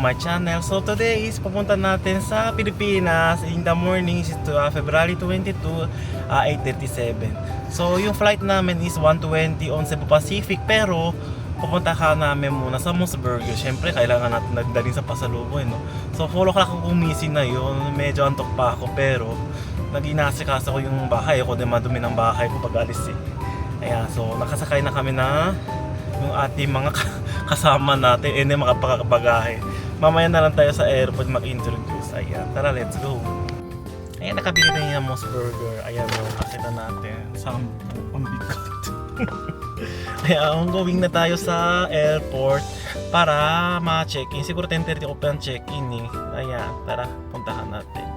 my channel. So today is pupunta natin sa Pilipinas in the morning, February 22, 8:37. So yung flight namin is 1:20 on Cebu Pacific, pero pupunta ka namin muna sa Mossburger. Siyempre kailangan natin nagdalhin sa pasalubong, no? So 4 o'clock kung gumising na yun, medyo antok pa ako, pero nag-inasikaso ko yung bahay ko, din madumi ng bahay ko pag alis eh. Ayan, so nakasakay na kami na yung ating mga kasama natin, hindi makapagagahe. Mamaya na lang tayo sa airport mag-introduce. Ayan, tara, let's go. Ayan, nakabili na yung Mossburger. Ayan, yung nakita natin. Ang bigat. Ayan, going na tayo sa airport para ma-check-in. Siguro 10:30 ko pa ang check-in eh. Ayan, tara, puntahan natin.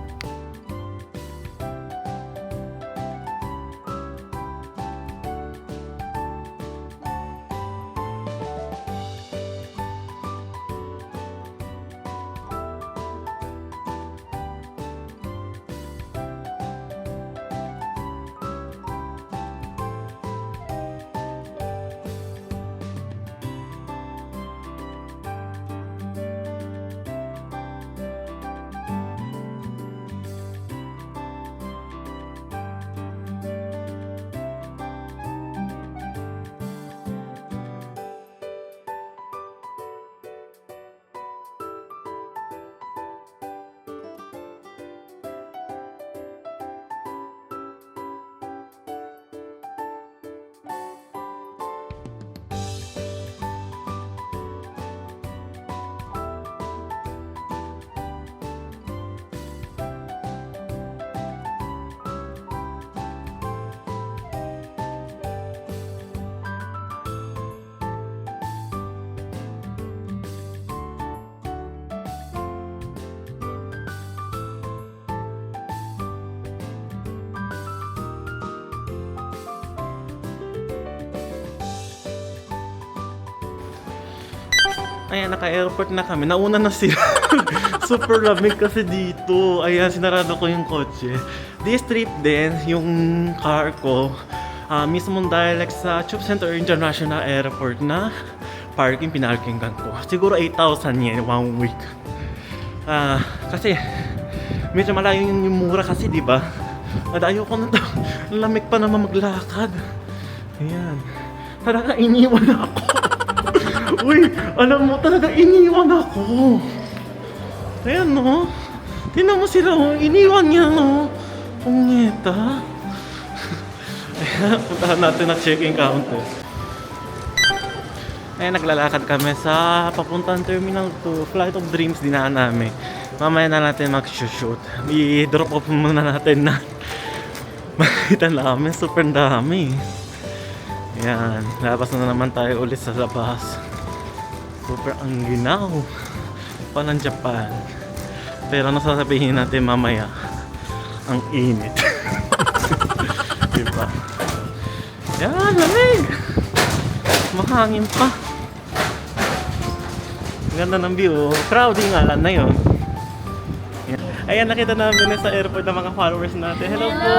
Ayan, naka-airport na kami. Nauna na sila. Super lamig kasi dito. Ayan, sinarado ko yung kotse. This trip din, yung car ko, mismong direct sa Tube Center International Airport na parking, pinarkingan ko. Siguro 8,000 yen, 1 week. Kasi, medyo malayo yung mura kasi, di ba? At ayoko na to. Lamig pa naman maglakad. Ayan. Talaga, iniwan ako. Uy, alam mo talaga, iniwan ako. Ayan, no? Tingnan mo sila, oh. Iniwan niya, no? Pungeta. Ayan, puntahan natin na check-in counter. Ayan, naglalakad kami sa papuntang Terminal 2. Flight of Dreams dinaan namin. Mamaya na natin mag-shoot. I-drop off muna natin na makita namin, super dami. Ayan, labas na naman tayo ulit sa labas. Super ang ginaw pa ng Japan. Pero ano sasabihin natin mamaya? Ang init. Diba? Yan, lamig! Mahangin pa. Ganda ng view. Crowding nga lang na yun. Ayan, nakita namin sa airport ng mga followers natin. Hello po!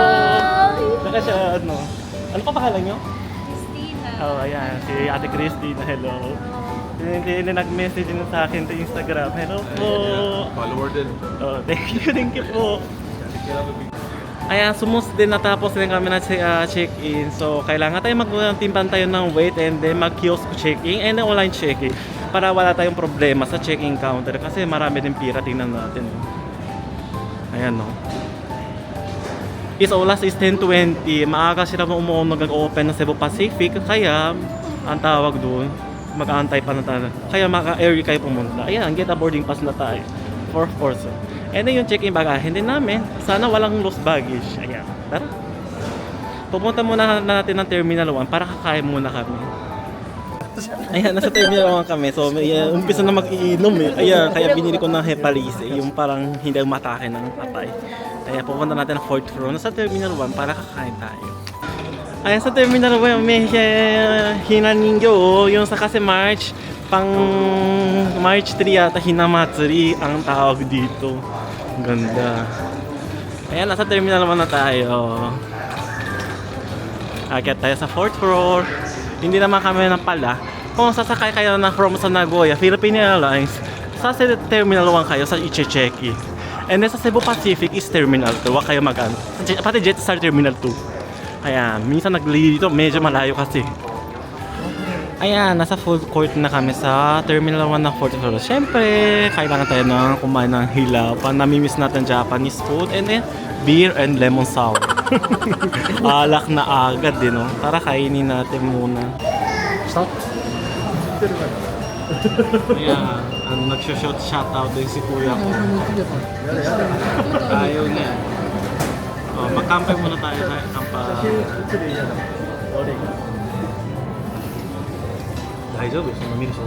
Saka siya, ano pa pangalan nyo? Christina. Oh, ayan. Si Ate Christina. Hello. Hindi nag-message din sa akin sa Instagram. Hello po! Follower din. Oh, thank you po. Ayan, sumus din natapos din kami na check-in. So, kailangan tayo magtimpan tayo ng wait and then mag-kiosk check-in and then online check-in para wala tayong problema sa check-in counter kasi marami din pira. Tingnan natin. Ayan, no? Is last is 10:20. Maaga sila nag-open ng Cebu Pacific kaya ang tawag doon, mag-aantay pa na tayo. Kaya maka-air kayo pumunta. Ayan, get a boarding pass na tayo. 4 person. And then yung check-in bagahe din namin. Sana walang lost baggage. Ayan. Tara. Pupunta muna natin ng Terminal 1 para kakain muna kami. Ayan, nasa Terminal 1 kami. So, umpisa na mag-iinom eh. Ayan, kaya binili ko ng Hepalise. Yung parang hindi matake ng patay. Kaya pupunta natin ng 4th floor. Nasa Terminal 1 para kakain tayo. Ayan, sa Terminal 1 may hinaningyo. Yung sa kasi March, pang March 3 yata, Hinamatsuri ang tawag dito. Ganda. Ayan, nasa Terminal 1 na tayo. Akyat tayo sa 4th floor. Hindi naman kami na pala. Kung sasakay kayo na from sa Nagoya, Philippine Airlines, sa Terminal 1 kayo sa i-check-in. And then sa Cebu Pacific is Terminal 2. Huwag kayo pati Jetstar Terminal 2. Kaya minsan naglili dito, medyo malayo kasi. Ayan, nasa food court na kami sa Terminal 1 ng Fort Road. Siyempre, kailangan tayo ng kumain ng hilaw. Namimiss natin Japanese food. And then, beer and lemon sour. Alak na agad din, no? Tara, kainin natin muna. Stop. Ayan, nag-shoutout din si kuya ko. Ayaw niya. Magkampay muna tayo sa kampay. 大丈夫そんな見る人い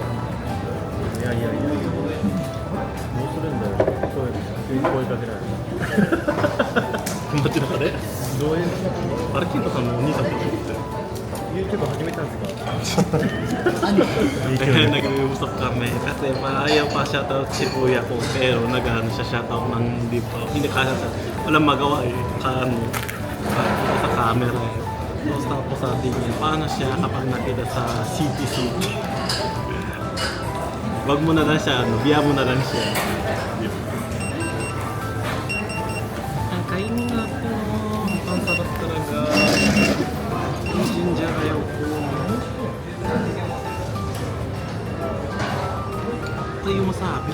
やいやいやどうするんだよそういう急に声かけられる待ってあれどういうあれケントさんのお兄さんって言ってYouTube 始めたんですかnag-uusap kami kasi ayaw pa shoutout si kuya ko pero nag-ano siya shoutout ng hindi kaya walang magawa sa camera tapos sabi niya, paano siya kapag nakita sa CTC? Wag mo na lang siya, biya mo na lang siya. Ang kainin natin, ang sarap talaga. Ginger ayaw ko. Ito yung masabi.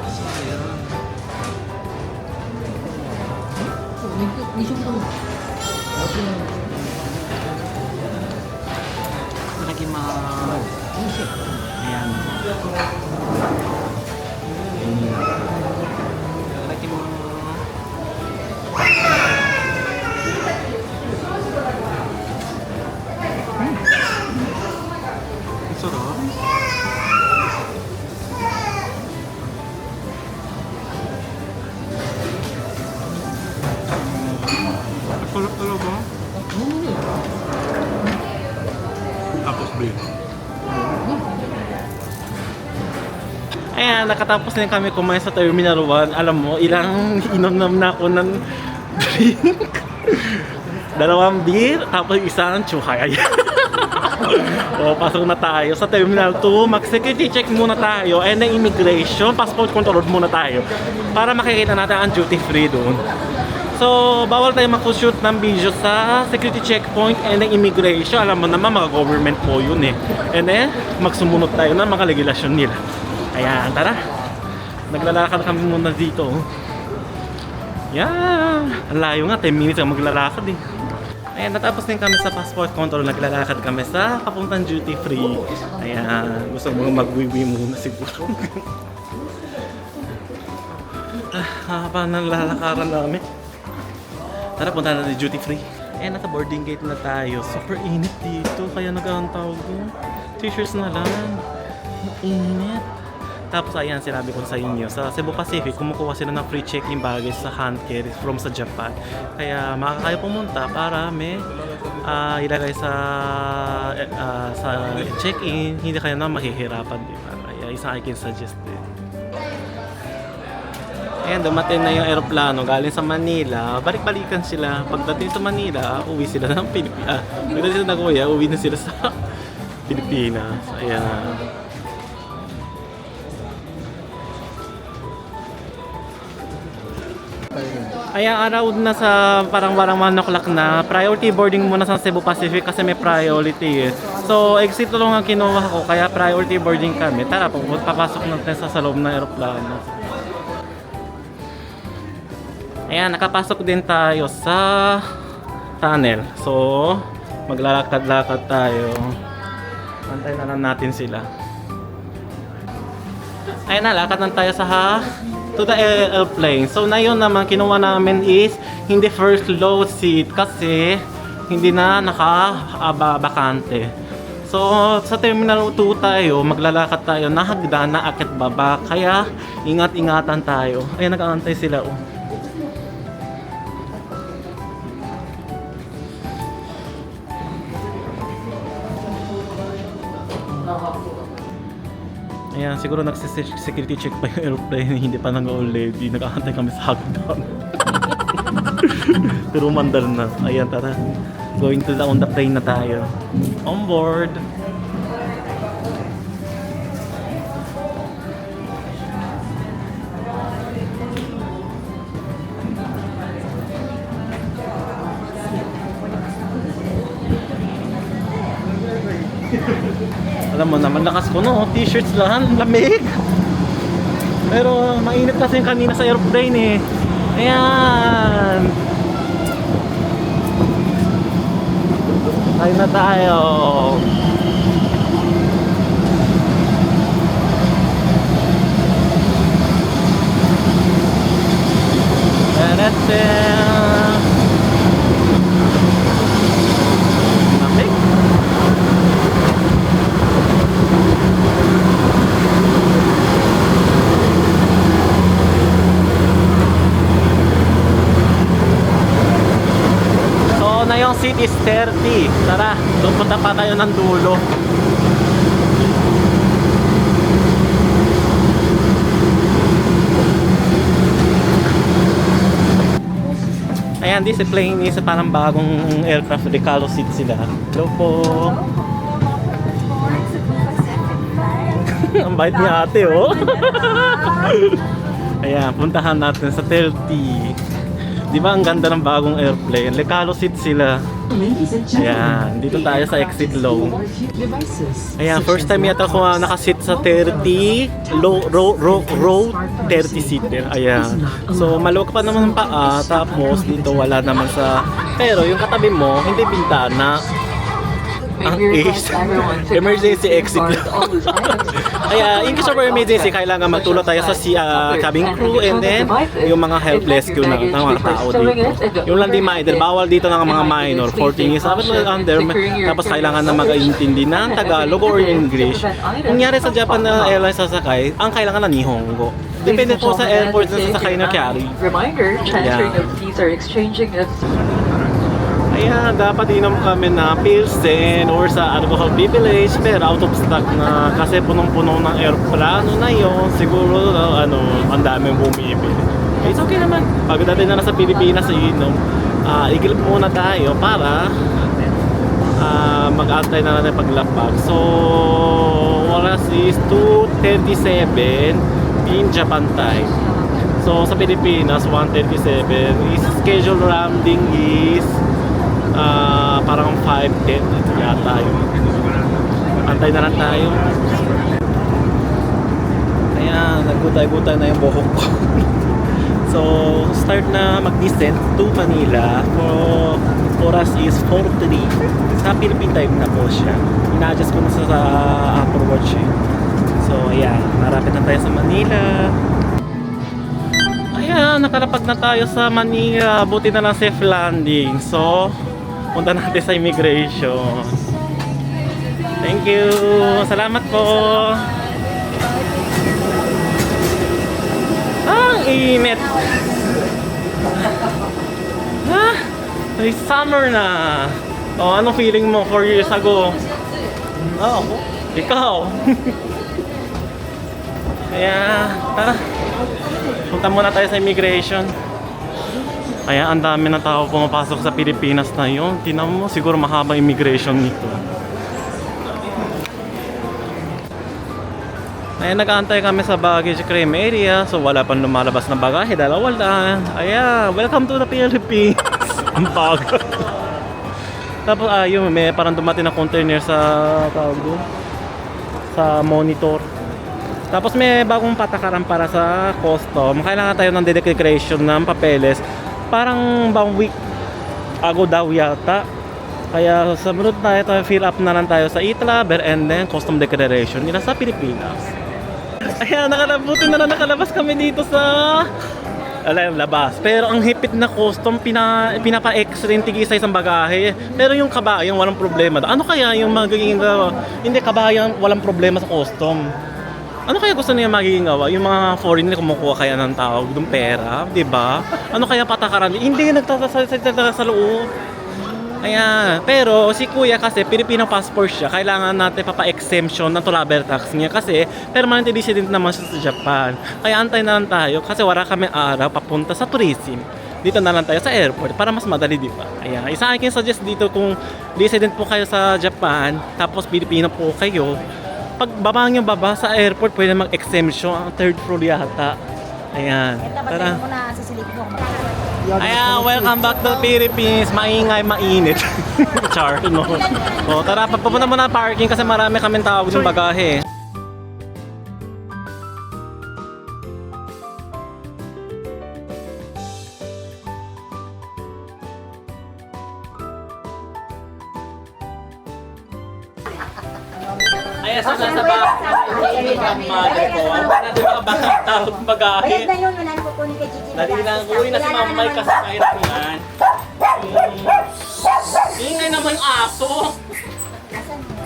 Sayang. Lagi ayan. Lagi sarap. Sarap talaga. Tapos break. Ayan, nakatapos din kami kumain sa Terminal 1. Alam mo, ilang inom na ako ng drink. 2 beer, tapos isang chuhay. O, pasok na tayo sa Terminal 2. Mag-security check muna tayo. And then immigration, passport control muna tayo. Para makikita natin ang duty free doon. So, bawal tayo mag-shoot ng video sa security checkpoint and then immigration. Alam mo naman, mga government po yun eh. And then, magsumunod tayo ng mga regulasyon nila. Ayan, tara. Naglalakad kami muna dito. Yan. Ang layo nga, 10 minutes ang maglalakad eh. Ayan, natapos din kami sa passport control. Naglalakad kami sa papuntang duty free. Ayan, gusto mo mag-wiwi muna siguro. Haba ng lalakaran namin. Tara, punta natin duty free. Ayan, nasa boarding gate na tayo. Super init dito, kaya nag-aantawag doon. T-shirts na lang. Init. Tapos ayan, sinabi ko sa inyo, sa Cebu Pacific, kumukuha sila ng free check-in baggage sa hand carry from sa Japan. Kaya makakaya pumunta para may ilagay sa check-in, hindi kayo na mahihirapan, di ba? Kaya isang I can suggest din. Ayan, dumating na yung aeroplano galing sa Manila. Balik-balikan sila. Pagdating sa Manila, uwi sila ng Pilipinas. Pagdating sila ng Kuya, uwi na sila sa Pilipinas. Ayan. Ayan, around na sa parang 1 o'clock na. Priority boarding muna sa Cebu Pacific kasi may priority eh. So, exit lang ang kinuha ko, kaya priority boarding kami. Tara, papasok natin sa loob ng aeroplano. Ayan, nakapasok din tayo sa tunnel. So, maglalakad-lakad tayo. Antay na lang natin sila. Ayan na, lakad na tayo to the airplane. So, na yun naman, kinuha namin is hindi first low seat kasi hindi na naka-bakante. So, sa Terminal 2 tayo, maglalakad tayo na hagdan na akit baba. Kaya, ingat-ingatan tayo. Ayan, nag-aantay sila. Oh. Ayan, siguro nagsi-security check pa yung airplane, hindi pa nag-already. Nag-aantay kami sa hagdan. Pero mandal na. Ayan, tara. Going to on the plane na tayo. On board. Alam mo naman, lakas ko no, t-shirts lang, lamig. Pero mainit kasi yung kanina sa airplane eh. Ayan. Tayo na tayo. Lamig. So na yung seat is 30. Tara, doon punta pa tayo ng dulo. Ayan, this plane is parang bagong aircraft, Recalo seat sila. Hello po. Ang bait ni ate, oh. Ayan, puntahan natin sa 30. Di ba ang ganda ng bagong airplane? Recalo seat sila. Ayan, dito tayo sa exit low. Ayan, first time yata ako nakasit sa 30 row 30 seater. Ayan. So maluwag pa naman ang paa, tapos dito wala naman sa, pero yung katabi mo hindi bintana. Ang is emergency exit. Kaya in case of emergency, kailangan magtulong tayo sa cabin crew and then yung mga help rescue ng mga tao dito. Yung lang di minor, bawal dito ng mga minor, 14 years under, tapos kailangan na mag-intindi ng Tagalog or English. Kunyari sa Japan na airlines sasakay, ang kailangan na Nihongo. Depende po sa airport na sasakay na carry. Reminder, transferring of keys or exchanging of... Ayan, dapat inom kami na Pilsen or sa alcohol beverage, pero out of stock na kasi punong-puno ng airplano na yon. Siguro ang daming bumibili. It's okay naman. Pagdating na sa Pilipinas, inom. Igilip muna tayo para mag-antay na natin paglapag. So, oras is 2:37 in Japan time. So, sa Pilipinas, 1:37. Is scheduled landing is parang 5:10 ito yata yun. Antay na lang tayo. Ayan, nagutay-gutay na yung buhok ko. So, start na mag-descent to Manila. Oras is 4:03. Sa Philippine time na po siya. Ina-adjust ko na sa Apple Watch eh. So, ayan, narapit na tayo sa Manila. Ayan, nakalapag na tayo sa Manila. Buti na lang safe landing. So, punta natin sa immigration. Thank you. Salamat po. Ang init. Ay, summer na. Oh, anong feeling mo 4 years ago? Oh, ikaw. Kaya, tara. Punta muna tayo sa immigration. Kaya ang dami ng tao pumapasok sa Pilipinas na yun. Tingnan mo, siguro mahabang immigration nito. Ayan, nag-aantay kami sa baggage claim area. So wala pang lumalabas na bagahe. Dalawa lang. Ayan, welcome to the Philippines. Ang bago. Tapos ayun, may parang dumating na container sa tawag doon, sa monitor. Tapos may bagong patakaran para sa custom. Kailangan tayo ng declaration ng papeles. Parang bang week ago daw yata. Kaya sa sunod tayo fill up na lang tayo sa e-travel and then custom declaration nila sa Pilipinas. Ayan, nakalabas kami dito sa labas. Pero ang hipit na custom, pinapa-extra yung tig-isa isang bagahe. Pero yung kabayan, walang problema. Ano kaya yung magiging hindi kabayan, walang problema sa custom? Ano kaya gusto niya magiging gawa? Yung mga foreigner kumukuha kaya ng tawag ng pera, 'di ba? Ano kaya patakaran? Hindi nagtatalasa sa loob. Ayan. Pero si Kuya kasi Filipino passport siya. Kailangan natin papa-exemption ng travel tax niya kasi permanent resident naman siya sa Japan. Kaya antay na lang tayo kasi wala kami araw papunta sa tourism. Dito na lang tayo sa airport para mas madali, di ba? Ayan. Isa akin suggest dito kung resident po kayo sa Japan tapos Filipino po kayo, pag baba nyo sa airport, pwede mag-exemption ang third floor yata. Ayan. Tara. Mo na sa silip mo. Ayan, welcome back to Philippines. Maingay, mainit. Char, no? O, tara, papunta muna ng parking kasi marami kaming tawag ng bagahe. Ayan, sa nasa bahay ang mother ko. Natin makabakang tawag ng bagahe. Bayad na yun, wala na kukunin kay Gigi. Dali lang, uwi na si Mamay kasi kahit yan. Ingay naman yung aso. Asan mo?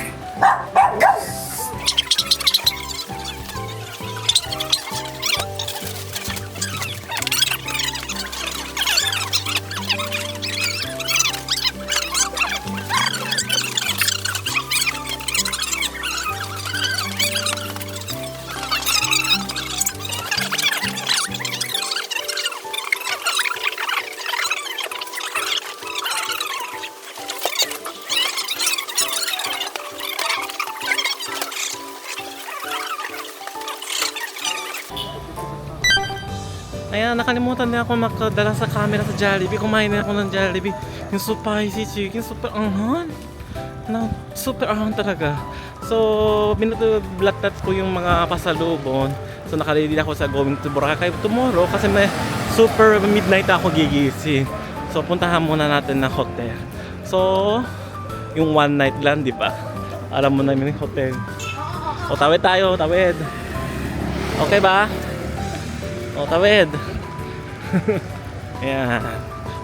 Ayan, nakalimutan na ako makadala sa camera sa Jollibee. Kumain na ako ng Jollibee. Yung spicy chicken, super anghang. Super anghang talaga. So, binutulagtat ko yung mga pasalubon. So, nakalili ako sa going to Boracay tomorrow kasi may super midnight ako gigising. So, puntahan muna natin na hotel. So, yung one night lang, di ba? Alam mo na yung hotel. O, tawid tayo, tawid. Okay ba? O, tawid. Ayan.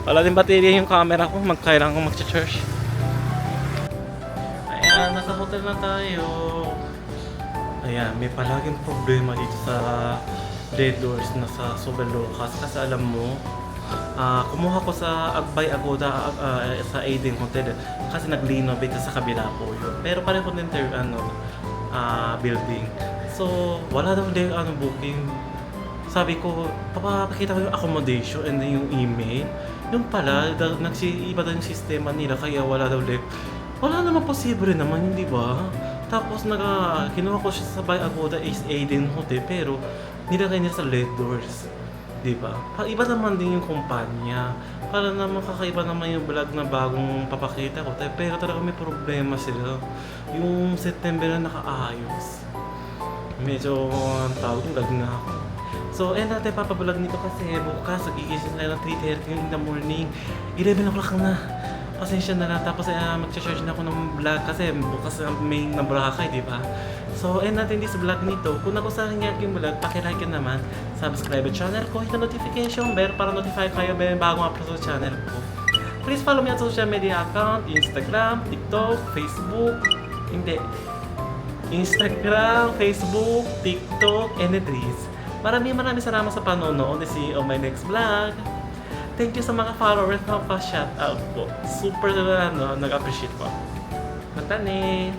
Wala din baterya yung camera ko. Kailangan ko mag-charge. Ayan, nasa hotel na tayo. Ayan, may palaging problema dito sa Red Doors na sa Soberlocas. Kasi alam mo, kumuha ko sa Agbay Agoda sa Aiden Hotel. Kasi nag-renovate sa kabila po yun. Pero pareho din building. So, wala daw din booking. Sabi ko, papakita ko yung accommodation and then yung email. Yung pala, iba daw yung sistema nila kaya wala daw ulit. Wala naman posible naman, hindi ba? Tapos kinuha ko siya sa Bay Agoda East Aiden Hotel pero nilagay niya sa Red Doors. Di ba? Iba naman din yung kumpanya. Para naman kakaiba naman yung vlog na bagong papakita ko. Pero talaga may problema sila. Yung September na nakaayos. Medyo tawag yung lag na ako. So, natin papablog nito kasi bukas nagigising tayo ng 3:30 in the morning. 11 o'clock na. Pasensya na lang. Tapos mag-charge na ako ng vlog kasi bukas may na Boracay, di ba? So, natin this vlog nito. Kung nagustuhan niyo yung vlog, pakilike naman. Subscribe ang channel ko. Hit ang notification bell para notify kayo may bagong upload sa channel ko. Please follow me on social media account. Instagram, TikTok, Facebook. Instagram, Facebook, TikTok, and Reels. Maraming salamat sa panonood. See you on my next vlog. Thank you sa mga followers na pa-shoutout po. Super nag-appreciate po. Matane!